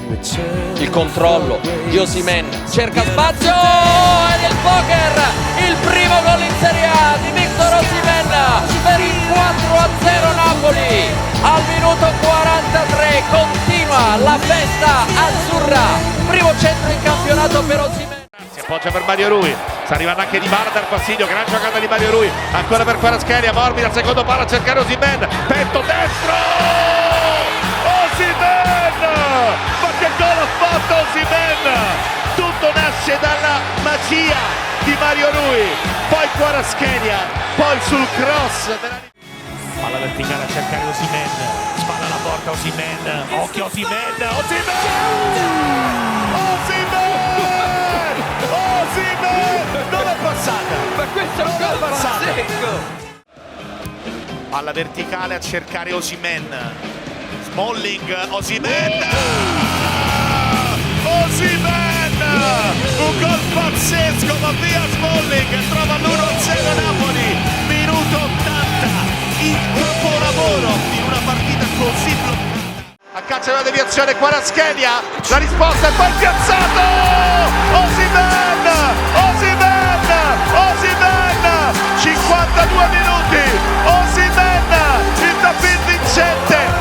Il controllo di Osimhen, cerca spazio ed il poker, il primo gol in Serie A di Victor Osimhen per il 4-0 Napoli. Al minuto 43 continua la festa azzurra, primo centro in campionato per Osimhen. Si appoggia per Mario Rui, sta arrivando anche Di Bala dal fastidio, gran giocata di Mario Rui, ancora per Kvaratskhelia, Morbid al secondo palo a cercare Osimhen, petto destro, Osimhen, ma che gol ha fatto Osimhen, tutto nasce dalla magia di Mario Rui, poi Kvaratskhelia, poi sul cross palla verticale a cercare Osimhen, spalla alla porta Osimhen, occhio Osimhen, non è passata! Ma questo è un gol pazzesco! Palla verticale a cercare Osimhen, Smalling, Osimhen! Un gol pazzesco, ma via Smalling, trova l'1-0 Napoli, minuto 80, il capolavoro in una partita così bloccata. A caccia della deviazione Kvaratskhelia, la risposta è poi piazzato! Osimhen!